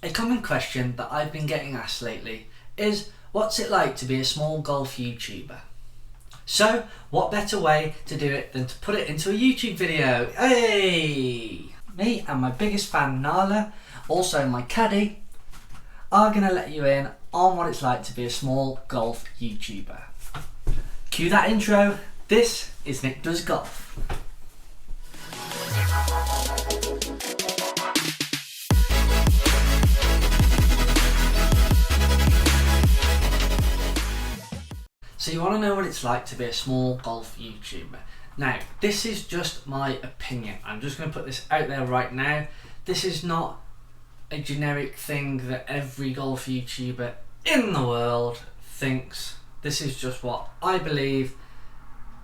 A common question that I've been getting asked lately is, what's it like to be a small golf YouTuber? So, what better way to do it than to put it into a YouTube video? Hey! Me and my biggest fan Nala, also my caddy, are going to let you in on what it's like to be a small golf YouTuber. Cue that intro. This is Nick Does Golf. So you want to know what it's like to be a small golf YouTuber. Now, this is just my opinion. I'm just going to put this out there right now. This is not a generic thing that every golf YouTuber in the world thinks. This is just what I believe,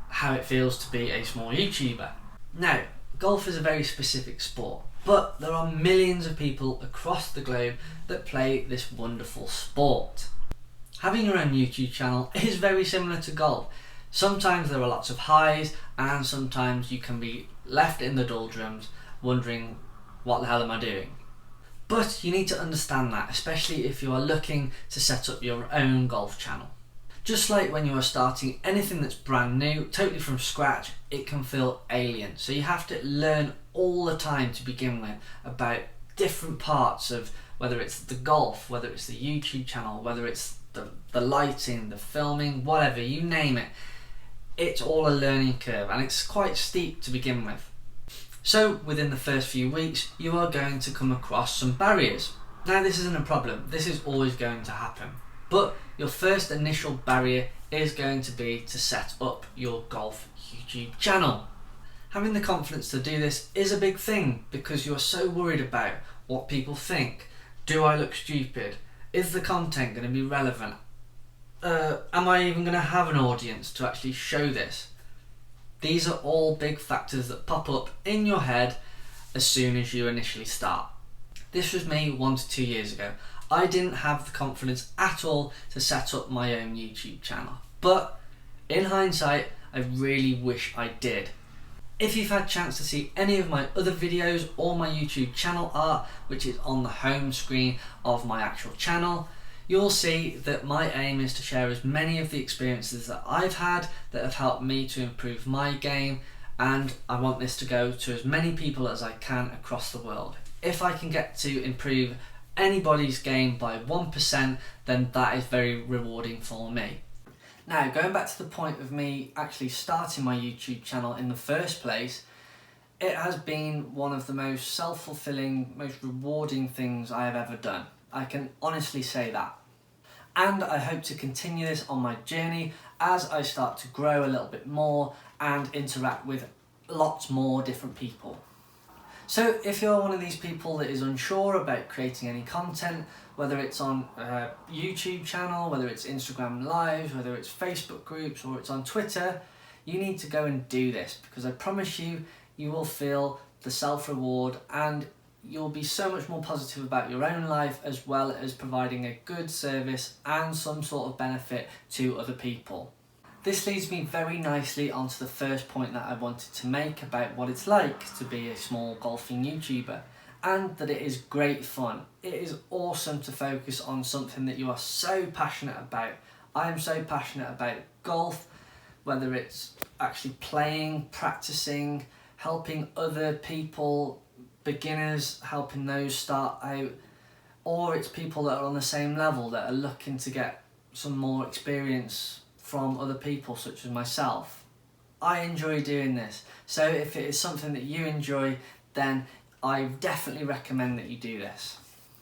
how it feels to be a small YouTuber. Now, golf is a very specific sport, but there are millions of people across the globe that play this wonderful sport. Having your own YouTube channel is very similar to golf. Sometimes there are lots of highs, and sometimes you can be left in the doldrums wondering, what the hell am I doing? But you need to understand that, especially if you are looking to set up your own golf channel. Just like when you are starting anything that's brand new, totally from scratch, it can feel alien. So you have to learn all the time to begin with about different parts of, whether it's the golf, whether it's the YouTube channel, whether it's the lighting, the filming, whatever, you name it. It's all a learning curve, and it's quite steep to begin with. So within the first few weeks, you are going to come across some barriers. Now, this isn't a problem. This is always going to happen. But your first initial barrier is going to be to set up your golf YouTube channel. Having the confidence to do this is a big thing, because you're so worried about what people think. Do I look stupid? Is the content going to be relevant? Am I even going to have an audience to actually show this? These are all big factors that pop up in your head as soon as you initially start. This was me 1 to 2 years ago. I didn't have the confidence at all to set up my own YouTube channel. But in hindsight, I really wish I did. If you've had a chance to see any of my other videos or my YouTube channel art, which is on the home screen of my actual channel, you'll see that my aim is to share as many of the experiences that I've had that have helped me to improve my game, and I want this to go to as many people as I can across the world. If I can get to improve anybody's game by 1%, then that is very rewarding for me. Now, going back to the point of me actually starting my YouTube channel in the first place, it has been one of the most self-fulfilling, most rewarding things I have ever done. I can honestly say that. And I hope to continue this on my journey as I start to grow a little bit more and interact with lots more different people. So if you're one of these people that is unsure about creating any content, whether it's on a YouTube channel, whether it's Instagram Lives, whether it's Facebook groups, or it's on Twitter, you need to go and do this, because I promise you, you will feel the self-reward, and you'll be so much more positive about your own life, as well as providing a good service and some sort of benefit to other people. This leads me very nicely onto the first point that I wanted to make about what it's like to be a small golfing YouTuber, and that it is great fun. It is awesome to focus on something that you are so passionate about. I am so passionate about golf, whether it's actually playing, practicing, helping other people, beginners, helping those start out, or it's people that are on the same level that are looking to get some more experience from other people such as myself. I enjoy doing this, so if it is something that you enjoy, then I definitely recommend that you do this.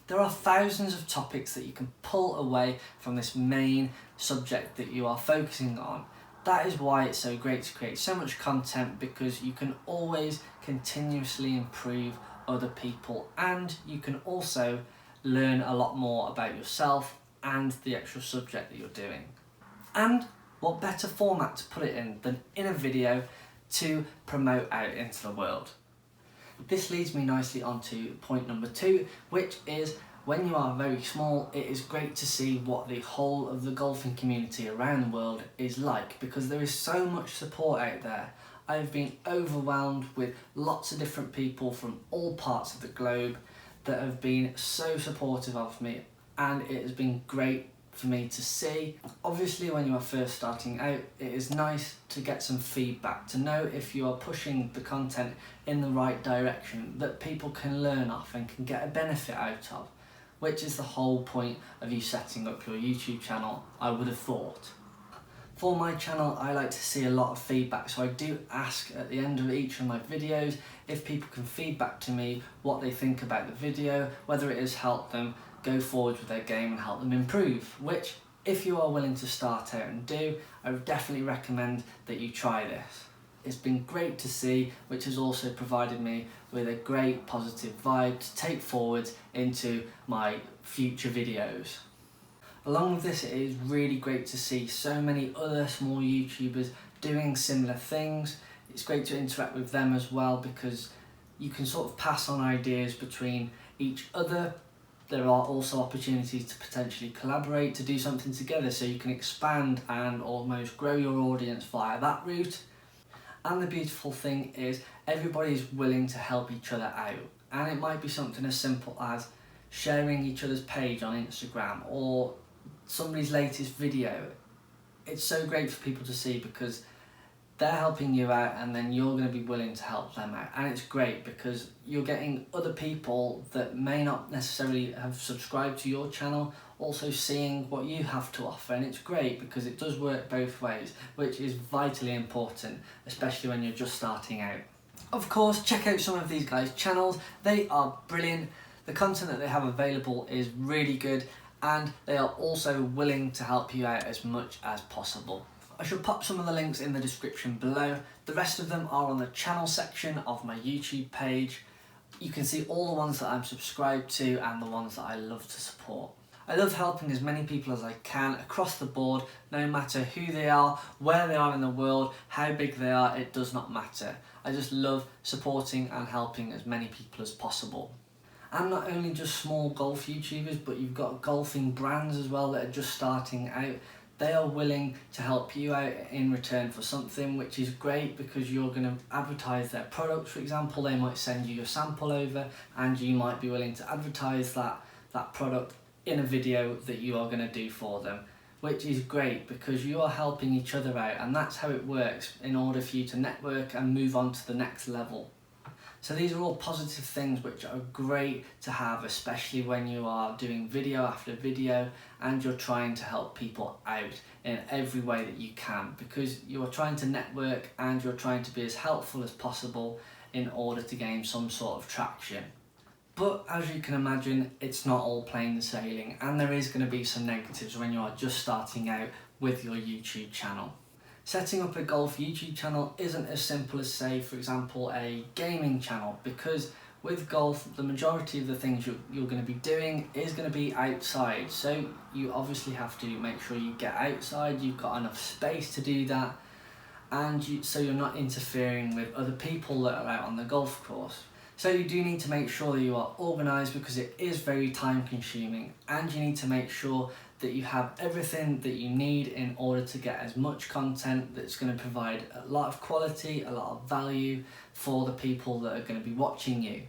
There are thousands of topics that you can pull away from this main subject that you are focusing on. That is why it's so great to create so much content, because you can always continuously improve other people, and you can also learn a lot more about yourself and the actual subject that you're doing. And what better format to put it in than in a video to promote out into the world? This leads me nicely onto point number 2, which is, when you are very small, it is great to see what the whole of the golfing community around the world is like, because there is so much support out there. I've been overwhelmed with lots of different people from all parts of the globe that have been so supportive of me, and it has been great for me to see. Obviously, when you are first starting out, it is nice to get some feedback, to know if you are pushing the content in the right direction that people can learn off and can get a benefit out of, which is the whole point of you setting up your YouTube channel, I would have thought. For my channel, I like to see a lot of feedback, so I do ask at the end of each of my videos if people can feedback to me what they think about the video, whether it has helped them go forward with their game and help them improve, which, if you are willing to start out and do, I would definitely recommend that you try this. It's been great to see, which has also provided me with a great positive vibe to take forward into my future videos. Along with this, it is really great to see so many other small YouTubers doing similar things. It's great to interact with them as well, because you can sort of pass on ideas between each other. There are also opportunities to potentially collaborate, to do something together, so you can expand and almost grow your audience via that route. And the beautiful thing is everybody is willing to help each other out, and it might be something as simple as sharing each other's page on Instagram or somebody's latest video. It's so great for people to see, because they're helping you out and then you're going to be willing to help them out, and it's great because you're getting other people that may not necessarily have subscribed to your channel also seeing what you have to offer, and it's great because it does work both ways, which is vitally important, especially when you're just starting out. Of course, check out some of these guys' channels. They are brilliant. The content that they have available is really good, and they are also willing to help you out as much as possible. I shall pop some of the links in the description below. The rest of them are on the channel section of my YouTube page. You can see all the ones that I'm subscribed to and the ones that I love to support. I love helping as many people as I can across the board, no matter who they are, where they are in the world, how big they are, it does not matter. I just love supporting and helping as many people as possible. And not only just small golf YouTubers, but you've got golfing brands as well that are just starting out. They are willing to help you out in return for something, which is great because you're going to advertise their products. For example, they might send you your sample over and you might be willing to advertise that product in a video that you are going to do for them, which is great because you are helping each other out, and that's how it works in order for you to network and move on to the next level. So these are all positive things which are great to have, especially when you are doing video after video and you're trying to help people out in every way that you can, because you're trying to network and you're trying to be as helpful as possible in order to gain some sort of traction. But as you can imagine, it's not all plain sailing, and there is going to be some negatives when you are just starting out with your YouTube channel. Setting up a golf YouTube channel isn't as simple as, say, for example, a gaming channel, because with golf, the majority of the things you're going to be doing is going to be outside. So you obviously have to make sure you get outside, you've got enough space to do that, and so you're not interfering with other people that are out on the golf course. So you do need to make sure that you are organised, because it is very time consuming, and you need to make sure that you have everything that you need in order to get as much content that's going to provide a lot of quality, a lot of value for the people that are going to be watching you.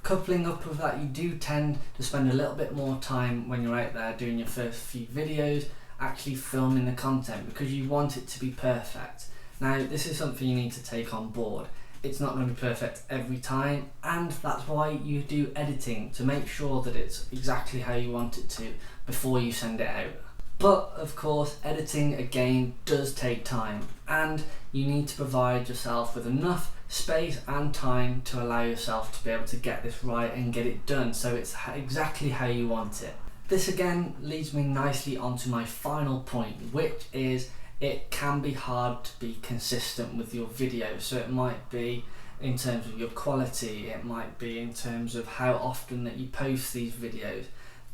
Coupling up with that, you do tend to spend a little bit more time when you're out there doing your first few videos actually filming the content, because you want it to be perfect. Now, this is something you need to take on board. It's not going to be perfect every time, and that's why you do editing, to make sure that it's exactly how you want it to before you send it out. But of course, editing again does take time, and you need to provide yourself with enough space and time to allow yourself to be able to get this right and get it done so it's exactly how you want it. This again leads me nicely onto my final point, which is it can be hard to be consistent with your videos. So it might be in terms of your quality, it might be in terms of how often that you post these videos.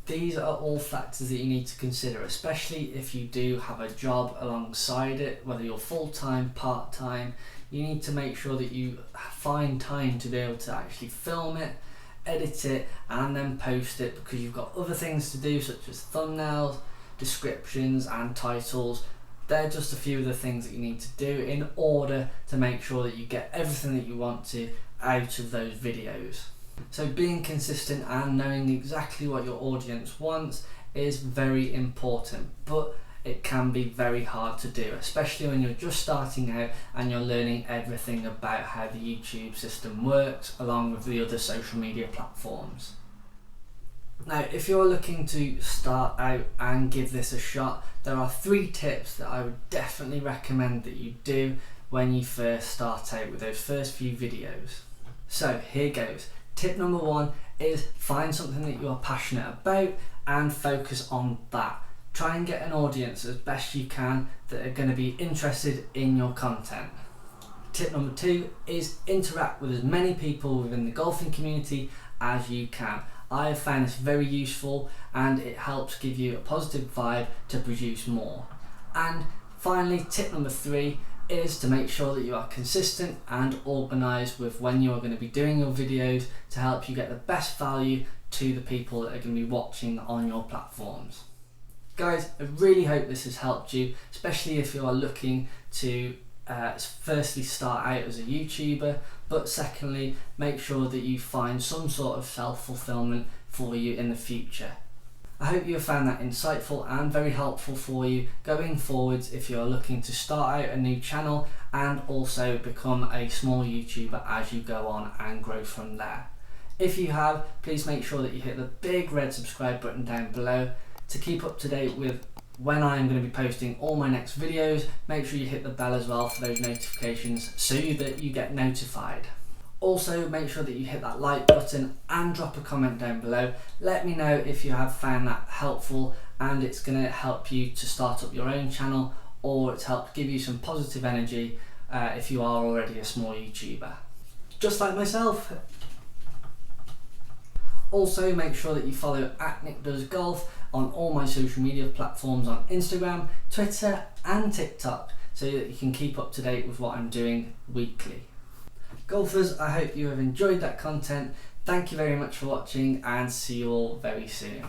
These are all factors that you need to consider, especially if you do have a job alongside it, whether you're full-time, part-time. You need to make sure that you find time to be able to actually film it, edit it, and then post it, because you've got other things to do, such as thumbnails, descriptions, and titles. They're just a few of the things that you need to do in order to make sure that you get everything that you want to out of those videos. So being consistent and knowing exactly what your audience wants is very important, but it can be very hard to do, especially when you're just starting out and you're learning everything about how the YouTube system works along with the other social media platforms. Now, if you're looking to start out and give this a shot, there are 3 tips that I would definitely recommend that you do when you first start out with those first few videos. So here goes. Tip number 1 is find something that you are passionate about and focus on that. Try and get an audience as best you can that are going to be interested in your content. Tip number 2 is interact with as many people within the golfing community as you can. I have found this very useful and it helps give you a positive vibe to produce more. And finally, tip number 3 is to make sure that you are consistent and organised with when you are going to be doing your videos to help you get the best value to the people that are going to be watching on your platforms. Guys, I really hope this has helped you, especially if you are looking to firstly start out as a YouTuber, but secondly make sure that you find some sort of self-fulfillment for you in the future. I hope you have found that insightful and very helpful for you going forwards if you are looking to start out a new channel and also become a small YouTuber as you go on and grow from there. If you have, please make sure that you hit the big red subscribe button down below to keep up to date with when I am going to be posting all my next videos. Make sure you hit the bell as well for those notifications so that you get notified. Also, make sure that you hit that like button and drop a comment down below. Let me know if you have found that helpful and it's going to help you to start up your own channel, or it's helped give you some positive energy if you are already a small YouTuber, just like myself. Also, make sure that you follow @NickDoesGolf on all my social media platforms on Instagram, Twitter and TikTok so that you can keep up to date with what I'm doing weekly. Golfers, I hope you have enjoyed that content. Thank you very much for watching and see you all very soon.